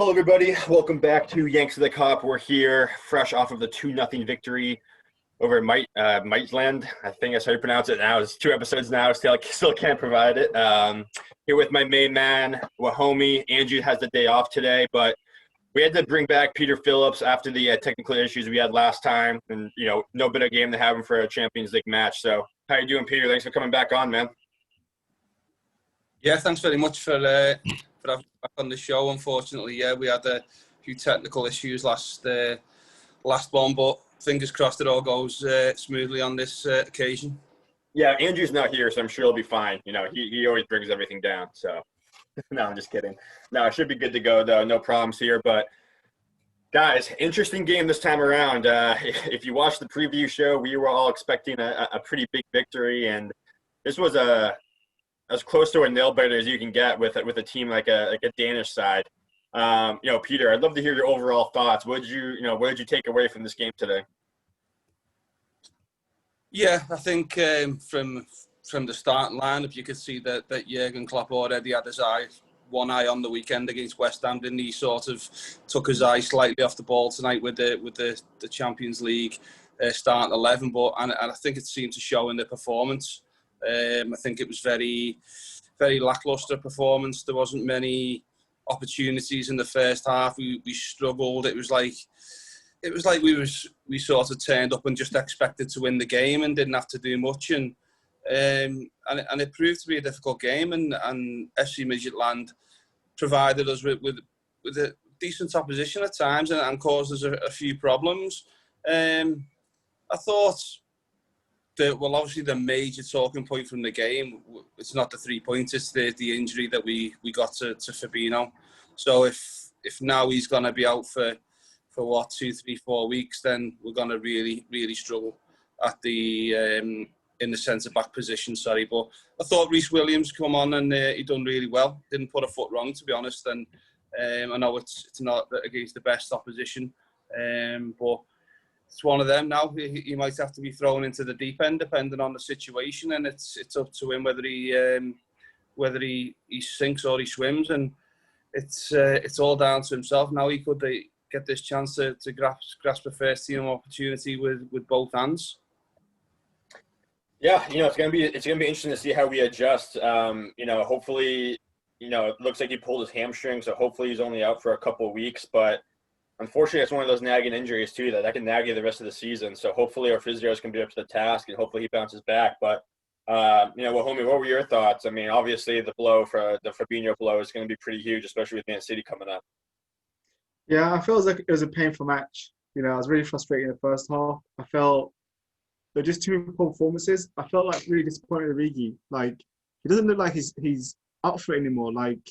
Hello, everybody. Welcome back to Yanks of the Kop. We're here fresh off of the 2-0 victory over Midtjylland. I think that's how you pronounce it now. It's 2 episodes now. Still can't provide it. Here with my main man, Wahomie. Andrew has the day off today, but we had to bring back Peter Phillips after the technical issues we had last time. And, no better game to have him for a Champions League match. So how you doing, Peter? Thanks for coming back on, man. Yeah, thanks very much for having me back on the show. Unfortunately, we had a few technical issues last one, but fingers crossed it all goes smoothly on this occasion. Yeah, Andrew's not here, so I'm sure he'll be fine. He always brings everything down. So, no, I'm just kidding. No, it should be good to go, though. No problems here. But, guys, interesting game this time around. If you watched the preview show, we were all expecting a pretty big victory, and this was as close to a nail biter as you can get with a team like a Danish side. Peter, I'd love to hear your overall thoughts. What did you take away from this game today? Yeah, I think from the starting lineup, you could see that Jurgen Klopp already had one eye on the weekend against West Ham, didn't he? Sort of took his eye slightly off the ball tonight with the Champions League starting 11, and I think it seemed to show in the performance. I think it was very, very lackluster performance. There wasn't many opportunities in the first half. We struggled. It was like we sort of turned up and just expected to win the game and didn't have to do much. And it proved to be a difficult game. And FC Midtjylland provided us with a decent opposition at times and caused us a few problems. I thought obviously the major talking point from the game, it's not the 3 points, it's the injury that we got to Fabinho. So if now he's going to be out for 2, 3, 4 weeks, then we're going to really, really struggle at in the centre-back position, But I thought Reece Williams come on and he done really well. Didn't put a foot wrong, to be honest. And I know it's not against the best opposition, but it's one of them now. He might have to be thrown into the deep end depending on the situation, and it's up to him whether he sinks or he swims, and it's all down to himself. Now he could get this chance to grasp a first team opportunity with both hands. Yeah, it's gonna be interesting to see how we adjust. Hopefully, it looks like he pulled his hamstring, so hopefully he's only out for a couple of weeks, but unfortunately, it's one of those nagging injuries, too, that can nag you the rest of the season. So hopefully our physios can be up to the task, and hopefully he bounces back. But, Wahomie, what were your thoughts? I mean, obviously the Fabinho blow is going to be pretty huge, especially with Man City coming up. Yeah, I felt like it was a painful match. I was really frustrated in the first half. I felt there were just too many poor performances. I felt like really disappointed with Origi. Like, he doesn't look like he's up for it anymore. Like,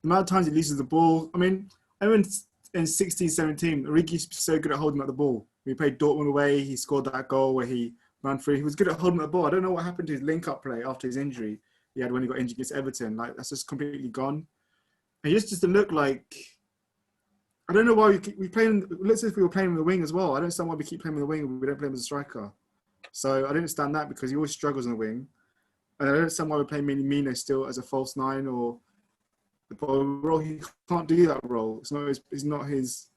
the amount of times he loses the ball. I mean, in 16-17, Origi's so good at holding up the ball. We played Dortmund away. He scored that goal where he ran through. He was good at holding up the ball. I don't know what happened to his link-up play after his injury he had when he got injured against Everton. Like, that's just completely gone. And he just doesn't look like... I don't know why we play him... It looks as if we were playing him in the wing as well. I don't understand why we keep playing him in the wing and we don't play him as a striker. So I don't understand that because he always struggles in the wing. And I don't understand why we're playing Minamino still as a false nine or... the role. He can't do that role. It's not his.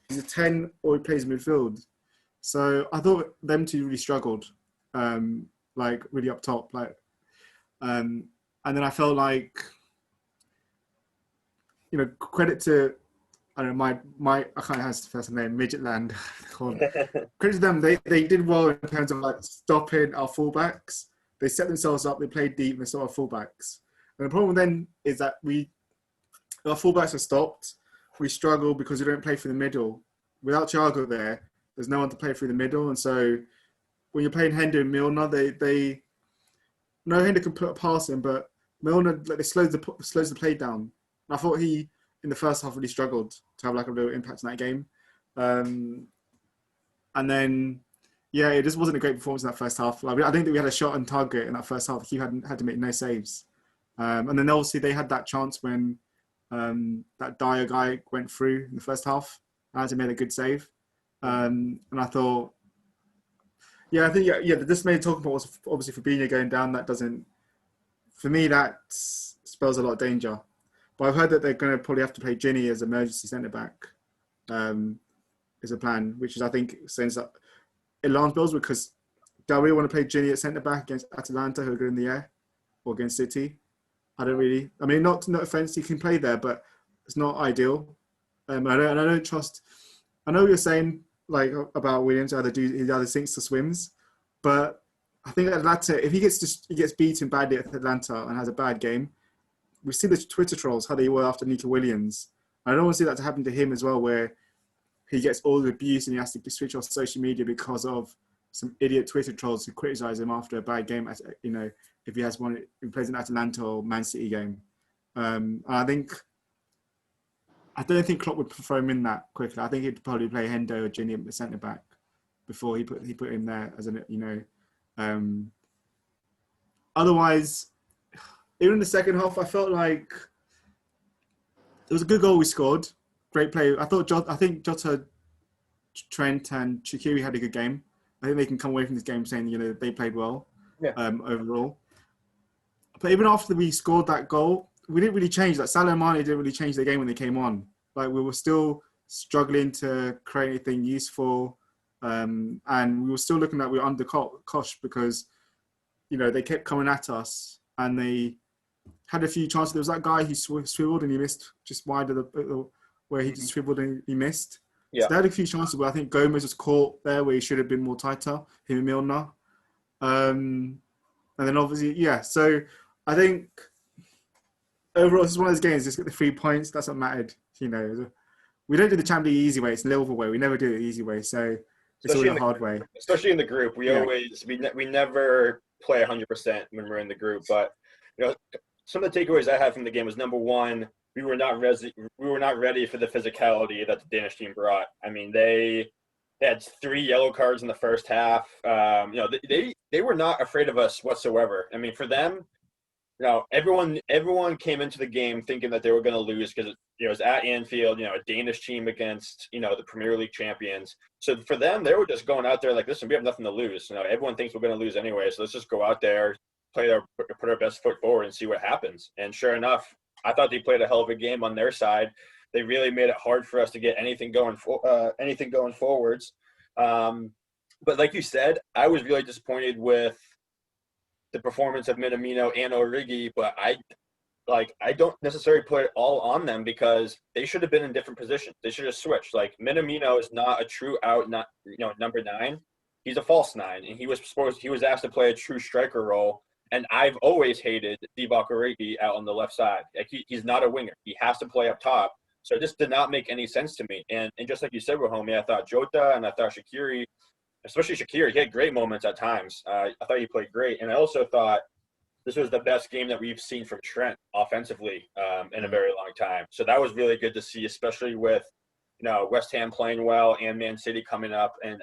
He's a 10 or he plays midfield. So I thought them two really struggled, really up top, and then I felt like, credit to, I don't know, I can't have the first name, Midtjylland. Credit to them, they did well in terms of stopping our fullbacks. They set themselves up. They played deep. And they saw our fullbacks. And the problem then is that our fullbacks are stopped. We struggle because we don't play through the middle. Without Thiago there's no one to play through the middle. And so when you're playing Hendo and Milner, Hendo can put a pass in, but Milner, they slows the play down. And I thought he, in the first half, really struggled to have a real impact in that game. And then, it just wasn't a great performance in that first half. I don't think we had a shot on target in that first half. He had to make no saves. And then obviously they had that chance when that Dyer guy went through in the first half. And he made a good save. And I thought, this main talking point was obviously Fabinho going down. That doesn't, for me, that spells a lot of danger. But I've heard that they're going to probably have to play Ginny as emergency centre back. Is a plan, which is I think sends up alarm bells because do I really want to play Ginny at centre back against Atalanta, who are good in the air, or against City? I don't really. I mean, not offense, he can play there, but it's not ideal. I don't trust. I know what you're saying like about Williams, he either sinks or swims, but I think Atlanta, if he gets beaten badly at Atlanta and has a bad game, we see the Twitter trolls how they were after Nico Williams. I don't want to see that to happen to him as well, where he gets all the abuse and he has to switch off social media because of some idiot Twitter trolls who criticize him after a bad game. If he plays an Atalanta or Man City game. I don't think Klopp would throw him in that quickly. I think he'd probably play Hendo or Ginny at centre back before he put him there as otherwise, even in the second half, I felt like it was a good goal we scored. Great play. I think Jota, Trent, and Shaqiri had a good game. I think they can come away from this game saying they played well overall. But even after we scored that goal, we didn't really change. Like Salah and Mane didn't really change the game when they came on. Like we were still struggling to create anything useful, and we were still looking like we were under cosh because they kept coming at us and they had a few chances. There was that guy who swiveled and he missed just wide of where he just swiveled and he missed. Yeah. So they had a few chances, but I think Gomez was caught there where he should have been more tighter, him and Milner. And then obviously, so I think overall, this is one of those games, just get the 3 points, that's what mattered. We don't do the Champions League easy way, it's the Liverpool way. We never do it the easy way, so it's always the hard way. Especially in the group, we never play 100% when we're in the group, but some of the takeaways I had from the game was, number one, we were not ready for the physicality that the Danish team brought. I mean, they had 3 yellow cards in the first half. They were not afraid of us whatsoever. I mean, for them, everyone came into the game thinking that they were going to lose because it was at Anfield, a Danish team against the Premier League champions. So for them, they were just going out there like, listen, we have nothing to lose. Everyone thinks we're going to lose anyway, so let's just go out there, put our best foot forward and see what happens. And sure enough, I thought they played a hell of a game on their side. They really made it hard for us to get anything going forwards. But like you said, I was really disappointed with the performance of Minamino and Origi, but I don't necessarily put it all on them because they should have been in different positions. They should have switched. Like Minamino is not a true out, number 9. He's a false 9, and he was asked to play a true striker role. And I've always hated Divock Origi out on the left side. Like he's not a winger. He has to play up top. So it just did not make any sense to me. And just like you said, homie, I thought Jota and I thought Shaqiri, especially Shaqiri, he had great moments at times. I thought he played great. And I also thought this was the best game that we've seen from Trent offensively in a very long time. So that was really good to see, especially with West Ham playing well and Man City coming up and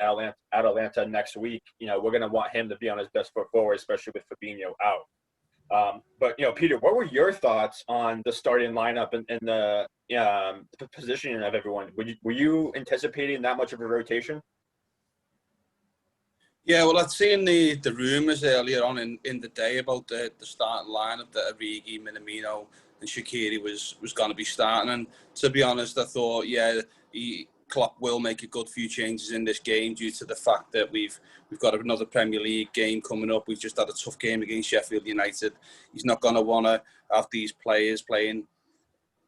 Atalanta next week. We're going to want him to be on his best foot forward, especially with Fabinho out. But Peter, what were your thoughts on the starting lineup and the positioning of everyone? Were you anticipating that much of a rotation? Yeah, well, I'd seen the rumours earlier on in the day about the starting lineup that Origi, Minamino and Shaqiri was going to be starting. And to be honest, I thought, Klopp will make a good few changes in this game due to the fact that we've got another Premier League game coming up. We've just had a tough game against Sheffield United. He's not going to want to have these players playing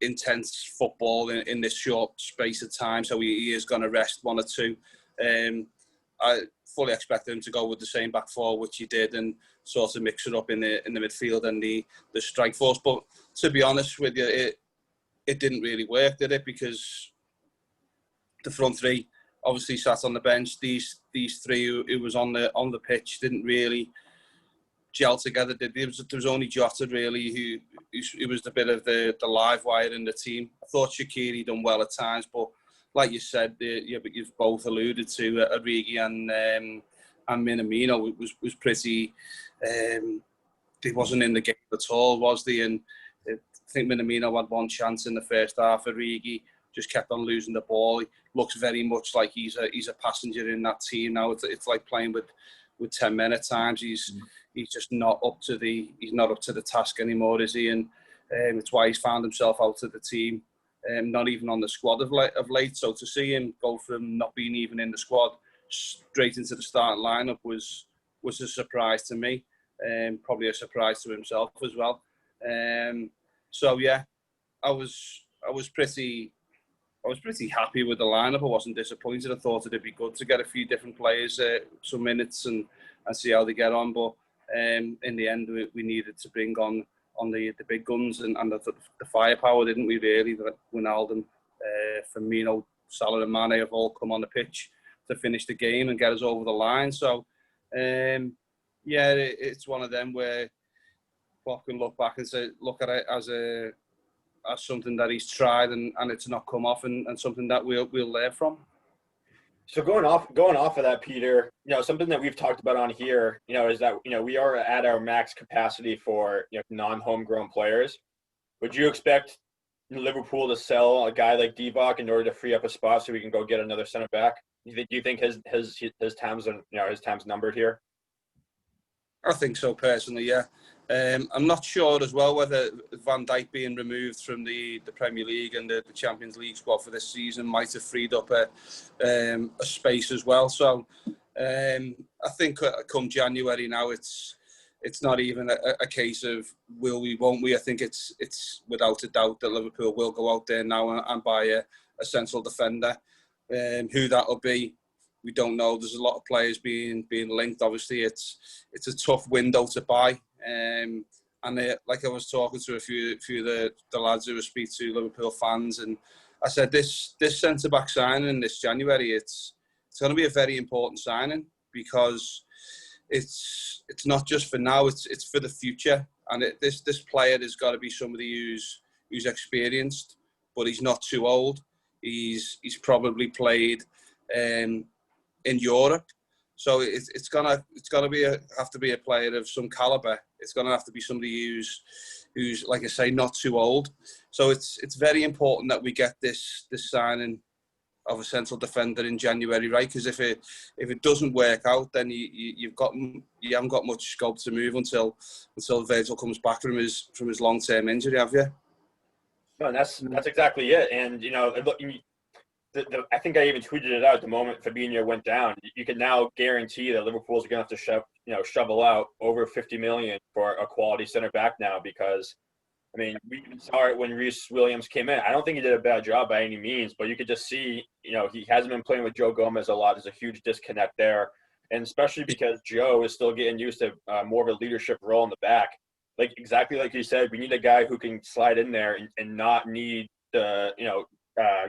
intense football in this short space of time, so he is going to rest one or two. I fully expect him to go with the same back four, which he did, and sort of mix it up in the midfield and the strike force. But to be honest with you, it didn't really work, did it? Because the front three obviously sat on the bench. These three who was on the pitch didn't really gel together. There was only Jota really who was a bit of the live wire in the team. I thought Shaqiri done well at times, but like you said, but you've both alluded to Origi and Minamino was pretty. He wasn't in the game at all, was he? And I think Minamino had one chance in the first half. Origi just kept on losing the ball. He looks very much like he's a passenger in that team now. It's like playing with 10 men at times. He's just not up to the task anymore, is he? And It's why he's found himself out of the team, not even on the squad of late. So to see him go from not being even in the squad straight into the starting lineup was a surprise to me, probably a surprise to himself as well. So yeah, I was pretty happy with the lineup. I wasn't disappointed. I thought it'd be good to get a few different players some minutes and see how they get on. But in the end, we needed to bring on the big guns and the firepower, didn't we? Really, that Wijnaldum, Firmino, Salah, and Mane have all come on the pitch to finish the game and get us over the line. So yeah, it's one of them where Klopp can look back and look at it as something that he's tried and it's not come off, and something that we'll learn from. So going off of that, Peter, something that we've talked about on here, is that, we are at our max capacity for, non-homegrown players. Would you expect Liverpool to sell a guy like Divock in order to free up a spot so we can go get another center back? Do you think his time's numbered here? I think so personally, yeah. I'm not sure as well whether Van Dijk being removed from the Premier League and the Champions League squad for this season might have freed up a space as well. So I think come January now, it's not even a case of will we, won't we. I think it's without a doubt that Liverpool will go out there now and buy a central defender. Who that'll be, we don't know. There's a lot of players being linked. Obviously, it's a tough window to buy. And like I was talking to a few of the lads who speak to Liverpool fans, and I said this centre back signing this January, it's going to be a very important signing, because it's not just for now, it's for the future. And this player has got to be somebody who's experienced, but he's not too old. He's probably played in Europe, so it's gonna have to be a player of some caliber. It's gonna have to be somebody who's like I say, not too old. So it's very important that we get this signing of a central defender in January, right? Because if it doesn't work out, then you haven't got much scope to move until Virgil comes back from his long-term injury, have you? No, and that's exactly it. And I think I even tweeted it out the moment Fabinho went down. You can now guarantee that Liverpool's going to have to shovel out over 50 million for a quality center back now, because I mean, we saw it when Reece Williams came in. I don't think he did a bad job by any means, but you could just see, he hasn't been playing with Joe Gomez a lot. There's a huge disconnect there, and especially because Joe is still getting used to more of a leadership role in the back. Like exactly like you said, we need a guy who can slide in there and not need the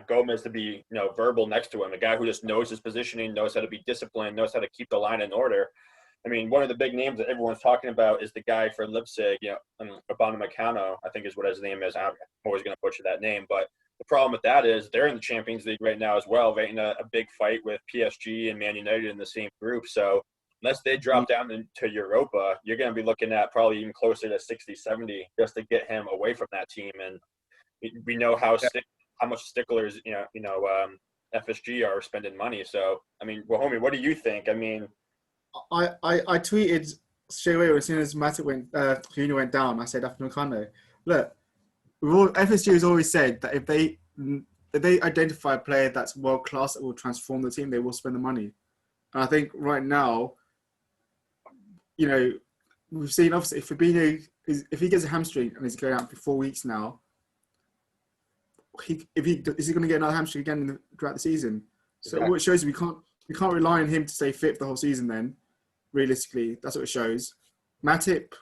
Gomez to be verbal next to him. A guy who just knows his positioning, knows how to be disciplined, knows how to keep the line in order. I mean, one of the big names that everyone's talking about is the guy for Leipzig, Upamecano, I think is what his name is. I'm always going to butcher that name, but the problem with that is they're in the Champions League right now as well, right in a big fight with PSG and Man United in the same group. So unless they drop down into Europa, you're going to be looking at probably even closer to 60, 70 just to get him away from that team. And we know how much sticklers, FSG are spending money. So, I mean, well, homie, what do you think? I mean, I tweeted straight away as soon as Firmino went down. I said, Upamecano, look, FSG has always said that if they identify a player that's world class that will transform the team, they will spend the money. And I think right now, we've seen obviously if Fabinho if he gets a hamstring and he's going out for 4 weeks now, is he going to get another hamstring again throughout the season? So exactly. What it shows, we can't rely on him to stay fit the whole season. Then, realistically, that's what it shows. Matip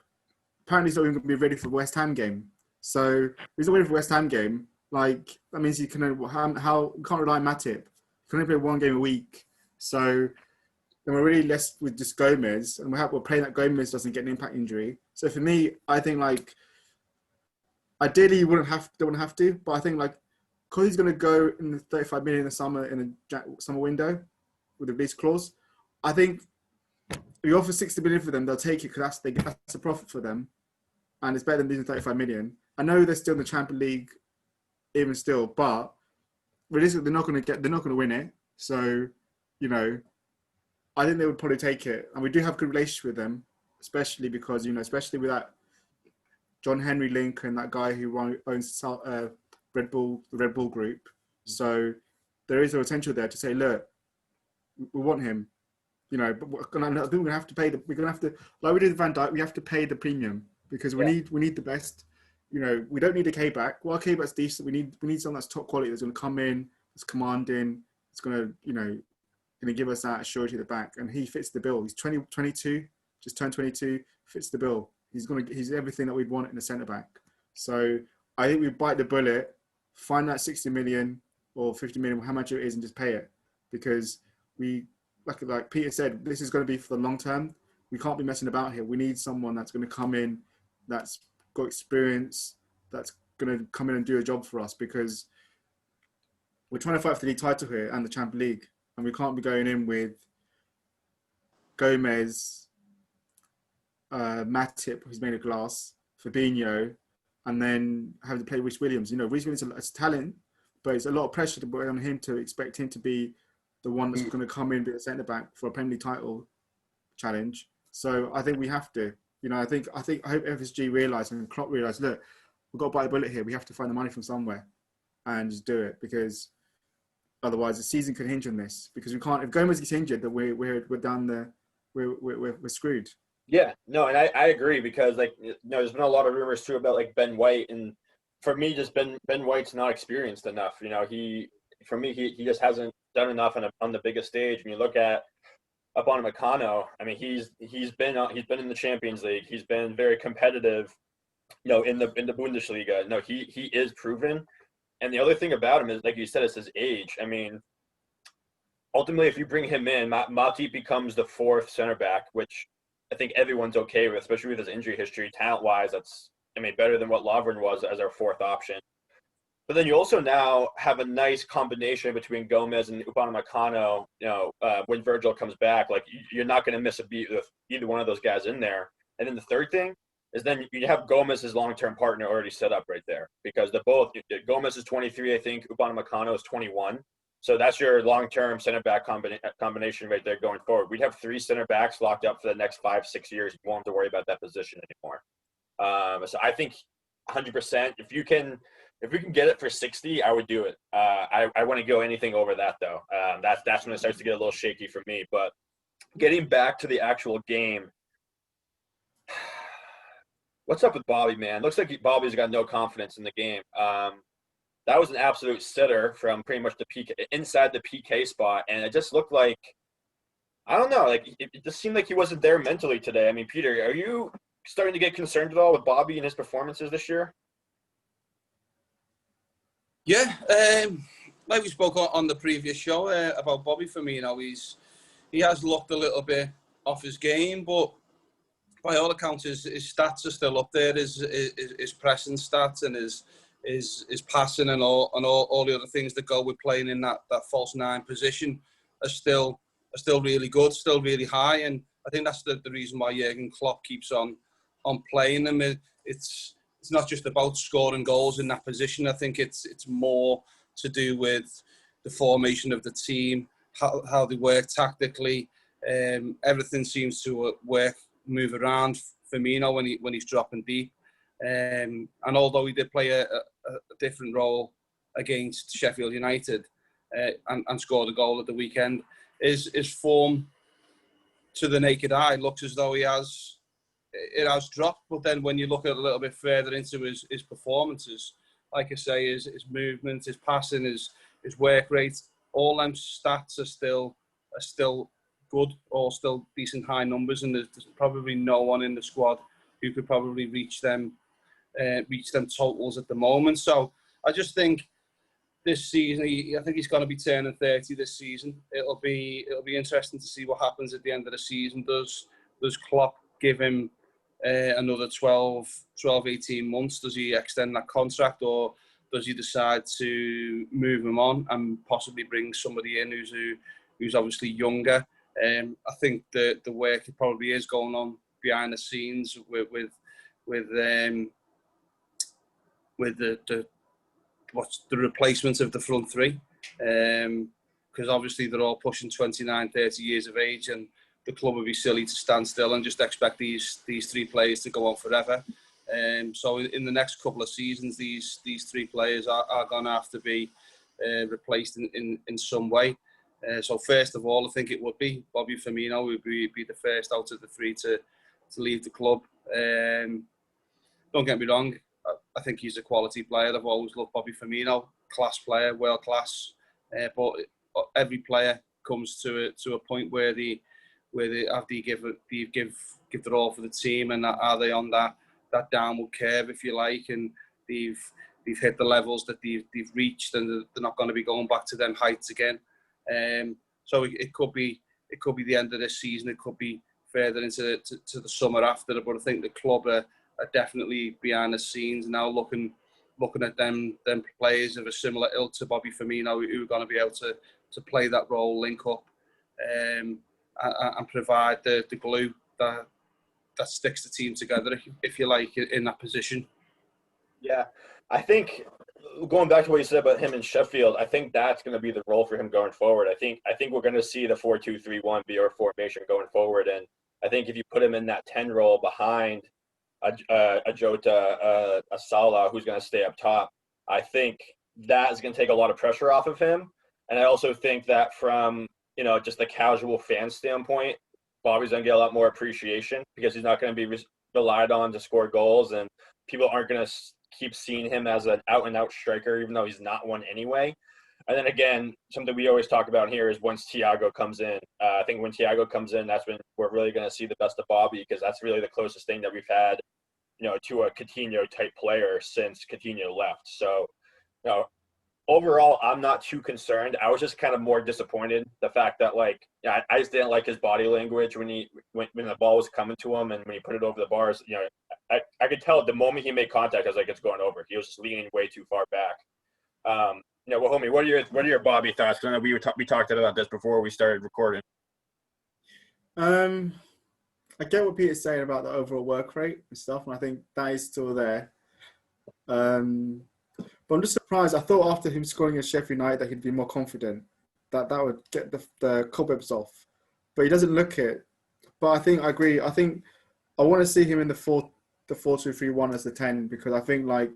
apparently is not even going to be ready for the West Ham game. So if he's not ready for the West Ham game, like that means you can we can't rely on Matip. You can only play one game a week. So then we're really less with just Gomez, and we're praying that Gomez doesn't get an impact injury. So for me, I think like ideally you don't have to, but I think like because he's going to go in the 35 million in the summer window with a release clause, I think if you offer 60 million for them, they'll take it because that's a profit for them, and it's better than losing 35 million. I know they're still in the Champions League, even still, but realistically, they're not going to win it. So, I think they would probably take it, and we do have a good relationship with them, especially because especially with that John Henry Lincoln, that guy who owns Red Bull, the Red Bull Group. So there is a potential there to say, look, we want him. You know, but we're gonna have to pay we're gonna have to, like we did with Van Dijk, we have to pay the premium because we need the best. You know, we don't need a K-back. Well, K-back's decent. We need someone that's top quality, that's gonna come in, that's commanding, it's gonna, you know, gonna give us that surety at the back, and he fits the bill. He's 22, just turned 22, fits the bill. He's everything that we'd want in a centre back. So I think we bite the bullet, find that 60 million or 50 million, how much it is, and just pay it, because we, like Peter said, this is going to be for the long term. We can't be messing about here. We need someone that's going to come in, that's got experience, that's going to come in and do a job for us, because we're trying to fight for the league title here and the Champions League, and we can't be going in with Gomez, Matip, who's made of glass, Fabinho, and then having to play Reece Williams. You know, Reece Williams is a talent, but it's a lot of pressure to put on him to expect him to be the one that's going to come in, be a centre back for a Premier League title challenge. So I think we have to. You know, I hope FSG realise and Klopp realise, look, we've got to bite the bullet here. We have to find the money from somewhere and just do it, because otherwise the season could hinge on this. Because we can't. If Gomez gets injured, then we're down the we're screwed. Yeah, no, and I agree, because, like, you know, there's been a lot of rumors too about, like, Ben White, and for me, just Ben White's not experienced enough. You know, he just hasn't done enough on the biggest stage. When you look at Upamecano, I mean, he's been in the Champions League. He's been very competitive, you know, in the Bundesliga. No, he is proven. And the other thing about him is, like you said, it's his age. I mean, ultimately, if you bring him in, Matip becomes the fourth center back, which I think everyone's okay with, especially with his injury history. Talent-wise, that's, I mean, better than what Lovren was as our fourth option. But then you also now have a nice combination between Gomez and Upamecano. You know, when Virgil comes back, like, you're not going to miss a beat with either one of those guys in there. And then the third thing is then you have Gomez's long-term partner already set up right there, because Gomez is 23, I think. Upamecano is 21. So that's your long-term center-back combination right there going forward. We'd have three center-backs locked up for the next 5-6 years. You won't have to worry about that position anymore. So I think 100%. If we can get it for 60, I would do it. I want to go anything over that, though. That's when it starts to get a little shaky for me. But getting back to the actual game, what's up with Bobby, man? Looks like Bobby's got no confidence in the game. That was an absolute sitter from pretty much the PK, inside the PK spot, and it just looked like, I don't know, like it just seemed like he wasn't there mentally today. I mean, Peter, are you starting to get concerned at all with Bobby and his performances this year? Yeah, like we spoke on the previous show about Bobby Firmino, he has looked a little bit off his game, but by all accounts, his stats are still up there. His pressing stats and his passing and all the other things that go with playing in that false nine position are still really good, still really high, and I think that's the reason why Jurgen Klopp keeps on playing them. It's not just about scoring goals in that position. I think it's more to do with the formation of the team, how they work tactically. Everything seems to move around Firmino when he's dropping deep. And although he did play a different role against Sheffield United and scored a goal at the weekend, his form to the naked eye looks as though it has dropped. But then when you look at a little bit further into his performances, like I say, his movement, his passing, his work rate, all them stats are still good, or still decent high numbers, and there's probably no one in the squad who could probably reach them totals at the moment. So I just think this season, I think he's going to be turning 30 this season. It'll be interesting to see what happens at the end of the season. Does Klopp give him another 12, 18 months? Does he extend that contract, or does he decide to move him on and possibly bring somebody in who's obviously younger? I think the work probably is going on behind the scenes with the replacement of the front three, because obviously they're all pushing 29, 30 years of age, and the club would be silly to stand still and just expect these three players to go on forever. So in the next couple of seasons, these three players are going to have to be replaced in some way. So first of all, I think it would be Bobby Firmino would be the first out of the three to leave the club. Don't get me wrong, I think he's a quality player. I've always loved Bobby Firmino, class player, world class. But every player comes to a point where they have to give their all for the team, and are they on that downward curve, if you like, and they've hit the levels that they've reached, and they're not going to be going back to them heights again. So it could be the end of this season. It could be further into to the summer after. But I think the club are definitely behind the scenes now, looking at them players of a similar ilk to Bobby Firmino, who are going to be able to play that role, link up, and provide the glue that sticks the team together, if you like, in that position. Yeah, I think going back to what you said about him in Sheffield, I think that's going to be the role for him going forward. I think we're going to see the 4-2-3-1 be our formation going forward, and I think if you put him in that 10 role behind a Jota, a Salah, who's going to stay up top, I think that is going to take a lot of pressure off of him. And I also think that from just the casual fan standpoint, Bobby's going to get a lot more appreciation because he's not going to be relied on to score goals, and people aren't going to keep seeing him as an out-and-out striker, even though he's not one anyway. And then again, something we always talk about here is once Thiago comes in. I think when Thiago comes in, that's when we're really going to see the best of Bobby, because that's really the closest thing that we've had, to a Coutinho-type player since Coutinho left. So, overall, I'm not too concerned. I was just kind of more disappointed the fact that, I just didn't like his body language when the ball was coming to him and when he put it over the bars. I could tell the moment he made contact, I was like, it's going over. He was just leaning way too far back. Well, homie, what are your Bobby thoughts? I know we talked about this before we started recording. I get what Peter's saying about the overall work rate and stuff, and I think that is still there. But I'm just surprised. I thought after him scoring against Sheffield United that he'd be more confident, that would get the cobwebs off. But he doesn't look it. But I think I agree. I think I want to see him in the 4-2-3-1 as the 10, because I think that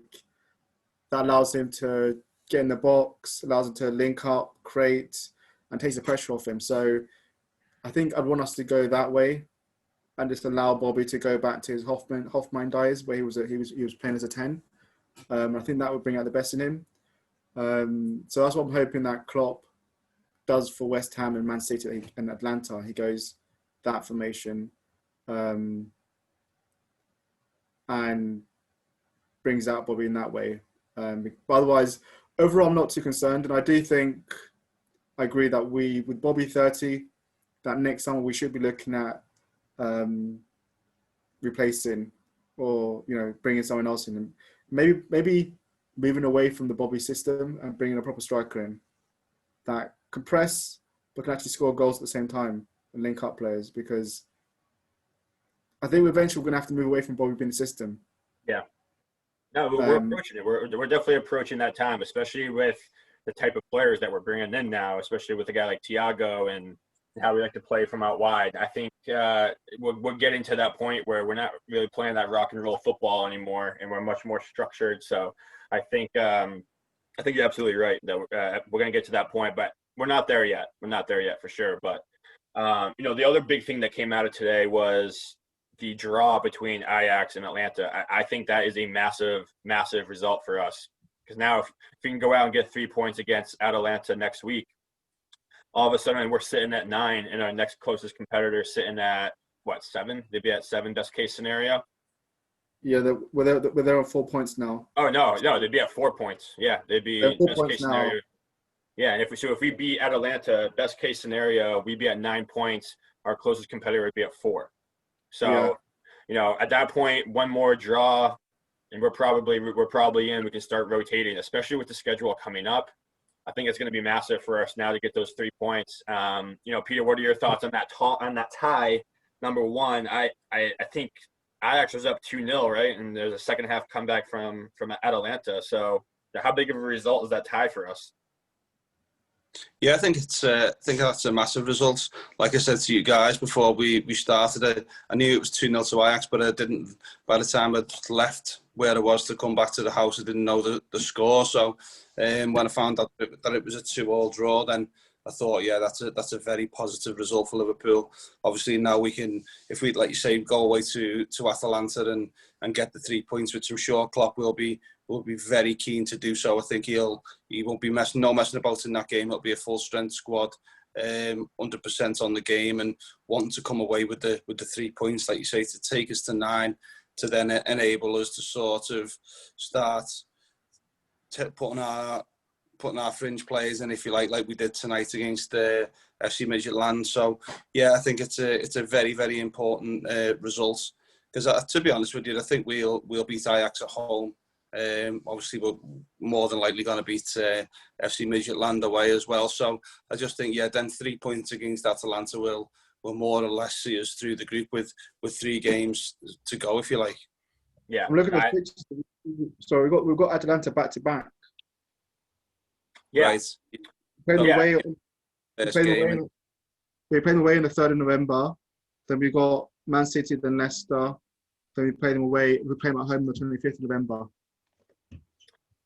allows him to get in the box, allows him to link up, create, and takes the pressure off him. So I think I'd want us to go that way and just allow Bobby to go back to his Hoffman days where he was playing as a 10. I think that would bring out the best in him. So that's what I'm hoping that Klopp does for West Ham and Man City and Atlanta. He goes that formation and brings out Bobby in that way. But otherwise, overall, I'm not too concerned. And I do think, I agree that with Bobby 30, that next summer we should be looking at replacing or, bringing someone else in. And maybe moving away from the Bobby system and bringing a proper striker in that can press but can actually score goals at the same time and link up players, because I think eventually we're going to have to move away from Bobby being the system. Yeah. No, we're approaching it. We're definitely approaching that time, especially with the type of players that we're bringing in now, especially with a guy like Thiago and how we like to play from out wide. I think we're getting to that point where we're not really playing that rock and roll football anymore, and we're much more structured. So I think you're absolutely right that we're going to get to that point, but we're not there yet. We're not there yet for sure. But the other big thing that came out of today was the draw between Ajax and Atlanta. I think that is a massive, massive result for us, because now if we can go out and get 3 points against Atalanta next week, all of a sudden we're sitting at 9, and our next closest competitor sitting at 7? They'd be at 7, best case scenario. Yeah, they're on 4 points now. Oh no, they'd be at 4 points. Yeah, they'd be best case scenario. Yeah, and if we beat Atalanta, best case scenario, we'd be at 9 points. Our closest competitor would be at 4. So, at that point, one more draw, and we're probably in. We can start rotating, especially with the schedule coming up. I think it's going to be massive for us now to get those 3 points. Peter, what are your thoughts on that tie? Number one, I think Ajax was up 2-0, right? And there's a second half comeback from Atalanta. So how big of a result is that tie for us? Yeah, I think that's a massive result. Like I said to you guys before we started, I knew it was 2-0 to Ajax, but I didn't. By the time I'd left where I was to come back to the house, I didn't know the score. So when I found out that it was a 2-2 draw, then I thought, yeah, that's a very positive result for Liverpool. Obviously, now we can, if we, like you say, go away to Atalanta and get the 3 points, which I'm sure Klopp will be very keen to do so. I think he won't be messing about in that game. It'll be a full strength squad, 100% on the game, and wanting to come away with the 3 points, like you say, to take us to 9, to then enable us to sort of start putting our fringe players in, if you like we did tonight against FC Midtjylland. So yeah, I think it's a very, very important result, because to be honest with you, I think we'll beat Ajax at home. Obviously, we're more than likely going to beat FC Midtjylland away as well. So I just think, yeah, then 3 points against Atalanta will more or less see us through the group with 3 games to go, if you like. Yeah. I'm looking at the pictures. So we've got Atalanta back to back. Yeah. Right. Playing Yeah. away. We're playing away on the 3rd of November. Then we got Man City, then Leicester. Then we play them away. We play them at home on the 25th of November.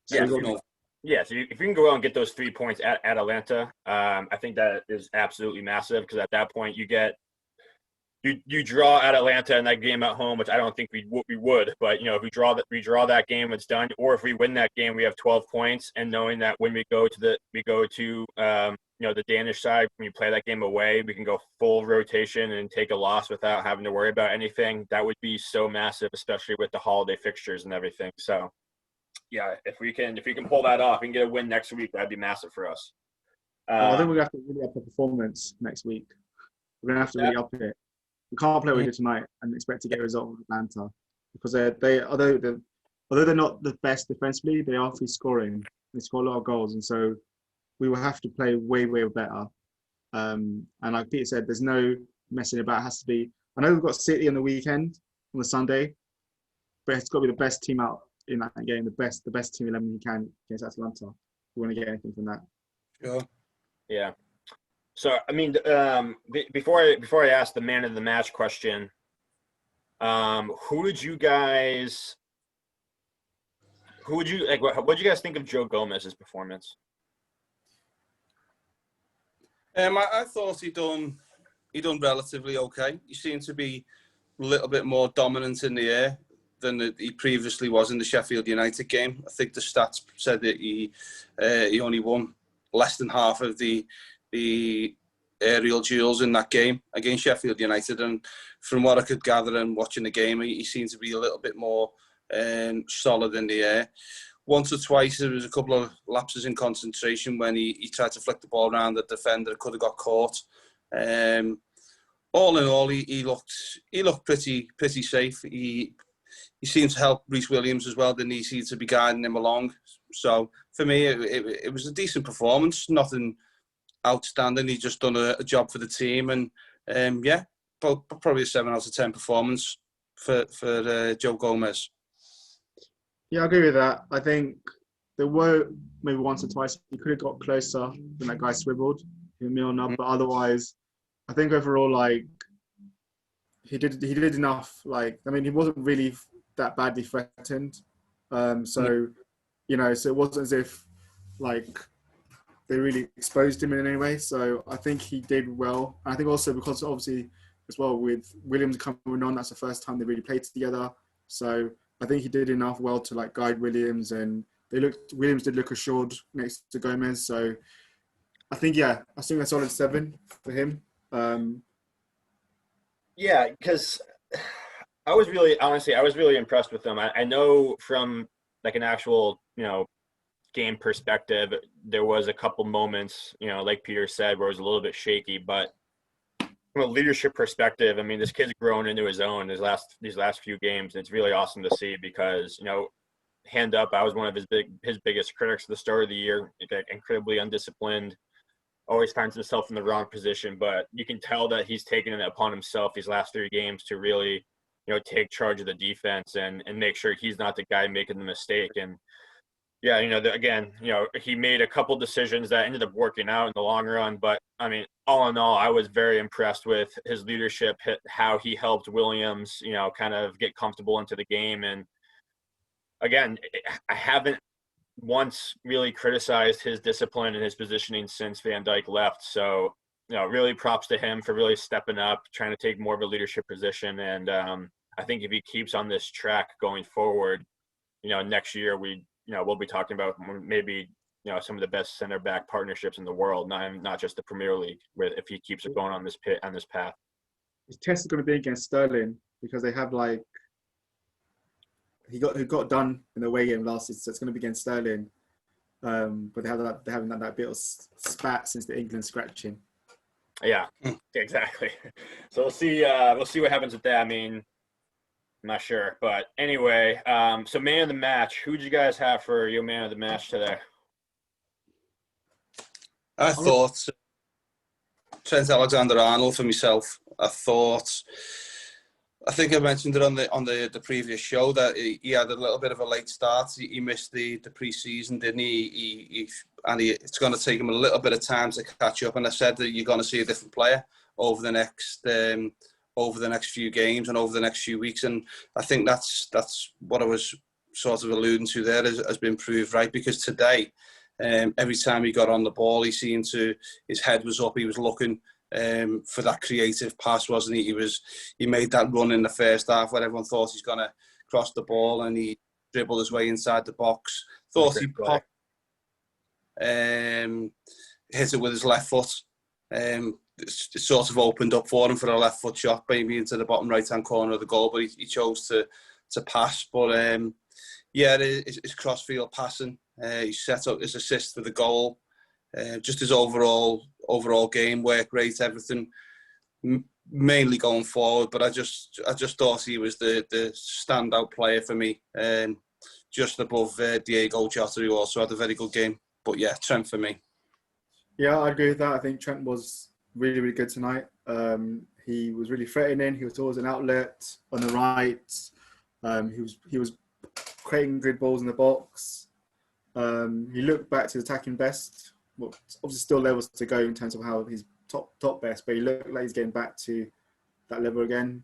Yeah. So Yeah, so if you can go out and get those 3 points at Atalanta, I think that is absolutely massive, because at that point you draw at Atlanta in that game at home, which I don't think we would, but if we draw that game, it's done. Or if we win that game, we have 12 points, and knowing that when we go to the Danish side, when we play that game away, we can go full rotation and take a loss without having to worry about anything. That would be so massive, especially with the holiday fixtures and everything. So yeah, if we can pull that off and get a win next week, that'd be massive for us. I think we're going to have to really up the performance next week. We're going to have to really up it. We can't play what we did tonight and expect to get a result with Atlanta, because although they're not the best defensively, they are free scoring. They score a lot of goals, and so we will have to play way, way better. And like Peter said, there's no messing about. It has to be. I know we've got City on the weekend, on the Sunday, but it's got to be the best team out in that game, the best team 11 you can against Atalanta. We want to get anything from that. Sure. Yeah. So I mean, before I ask the man of the match question, what did you guys think of Joe Gomez's performance? I thought he done relatively okay. He seemed to be a little bit more dominant in the air than he previously was in the Sheffield United game. I think the stats said that he only won less than half of the aerial duels in that game against Sheffield United, and from what I could gather and watching the game, he seemed to be a little bit more solid in the air. Once or twice there was a couple of lapses in concentration when he tried to flick the ball around the defender. It could have got caught. All in all, he looked pretty safe. He seemed to help Reece Williams as well, didn't he? He seemed to be guiding him along. So for me, it was a decent performance. Nothing outstanding. He just done a job for the team, and yeah, probably a 7 out of 10 performance for Joe Gomez. Yeah, I agree with that. I think there were maybe once or twice he could have got closer when that guy swiveled in Milner, but otherwise, I think overall, like he did enough. Like, I mean, he wasn't really that badly threatened. So it wasn't as if like they really exposed him in any way. So I think he did well. And I think also because obviously as well with Williams coming on, that's the first time they really played together. So I think he did enough well to like guide Williams, and Williams did look assured next to Gomez. So I think a solid 7 for him. Yeah, because I was really impressed with him. I know from like an actual game perspective, there was a couple moments like Peter said, where it was a little bit shaky, but from a leadership perspective, I mean, this kid's grown into his own these last few games. And it's really awesome to see, because hand up, I was one of his biggest critics at the start of the year. Incredibly undisciplined, always finds himself in the wrong position. But you can tell that he's taken it upon himself these last 3 games to really take charge of the defense and make sure he's not the guy making the mistake. And Yeah, again, he made a couple decisions that ended up working out in the long run. But, I mean, all in all, I was very impressed with his leadership, how he helped Williams, kind of get comfortable into the game. And, again, I haven't once really criticized his discipline and his positioning since Van Dijk left. So, really props to him for really stepping up, trying to take more of a leadership position. And I think if he keeps on this track going forward, next year we'll be talking about maybe some of the best center back partnerships in the world, not just the Premier League. If he keeps it going on this path, His test is going to be against Sterling because they have he got done in the away game last season, so it's going to be against Sterling. But they haven't had that bit of spat since the England scratching. Yeah, exactly. So we'll see. We'll see what happens with that. I mean, I'm not sure, but anyway. So man of the match. Who did you guys have for your man of the match today? I thought Trent Alexander-Arnold for myself. I think I mentioned it on the previous show that he had a little bit of a late start. He missed the pre-season, didn't he? It's going to take him a little bit of time to catch up. And I said that you're going to see a different player over the next few games and over the next few weeks. And I think that's what I was sort of alluding to there has been proved right, because today, every time he got on the ball, his head was up. He was looking for that creative pass, wasn't he? He made that run in the first half where everyone thought he's going to cross the ball, and he dribbled his way inside the box. Thought he popped, hit it with his left foot. It sort of opened up for him for a left foot shot, maybe into the bottom right hand corner of the goal, but he chose to pass. But his cross-field passing, he set up his assist for the goal. Just his overall game work rate, everything, mainly going forward. But I just thought he was the standout player for me, just above Diego Jota, who also had a very good game. But yeah, Trent for me. Yeah, I agree with that. I think Trent was really, really good tonight. He was really threatening. He was always an outlet on the right. He was creating good balls in the box. He looked back to his attacking best. Well, obviously still levels to go in terms of how he's top best, but he looked like he's getting back to that level again.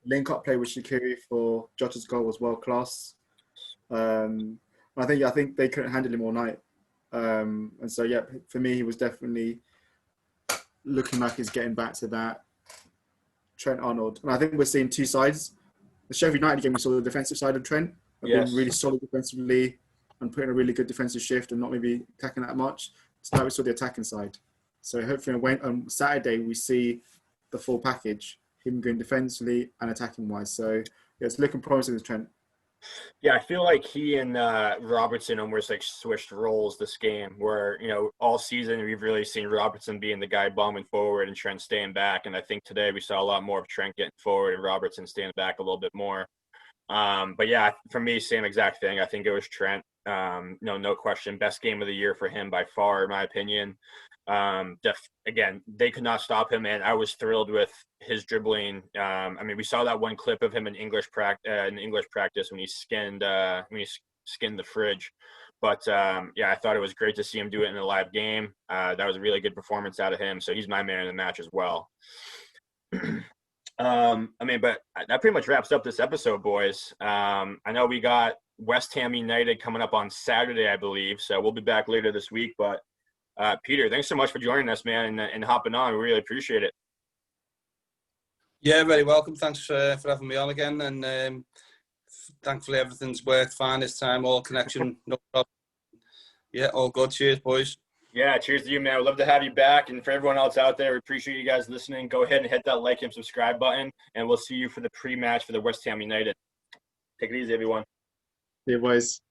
Link-up play with Shaqiri for Jota's goal was world class. I think they couldn't handle him all night. And so, yeah, for me, he was definitely looking like he's getting back to that Trent Arnold. And I think we're seeing two sides. The Sheffield United game, we saw the defensive side of Trent, being really solid defensively and putting a really good defensive shift and not maybe attacking that much. Tonight we saw the attacking side. So hopefully on Saturday we see the full package, him going defensively and attacking wise. So yeah, it's looking promising with Trent. Yeah, I feel like he and Robertson almost switched roles this game, where all season we've really seen Robertson being the guy bombing forward and Trent staying back, and I think today we saw a lot more of Trent getting forward and Robertson staying back a little bit more. But yeah, for me, same exact thing. I think it was Trent. No question, best game of the year for him by far, in my opinion. Again, they could not stop him, and I was thrilled with his dribbling. We saw that one clip of him in English practice when he skinned the fridge. But I thought it was great to see him do it in a live game. That was a really good performance out of him. So he's my man of the match as well. But that pretty much wraps up this episode, boys. I know we got West Ham United coming up on Saturday, I believe. So we'll be back later this week. But Peter, thanks so much for joining us, man, and hopping on. We really appreciate it. Yeah, very welcome. Thanks for having me on again. And thankfully everything's worked fine this time. All connection, no problem. Yeah, all good. Cheers, boys. Yeah, cheers to you, man. We'd love to have you back. And for everyone else out there, we appreciate you guys listening. Go ahead and hit that like and subscribe button, and we'll see you for the pre-match for the West Ham United. Take it easy, everyone. See you, boys.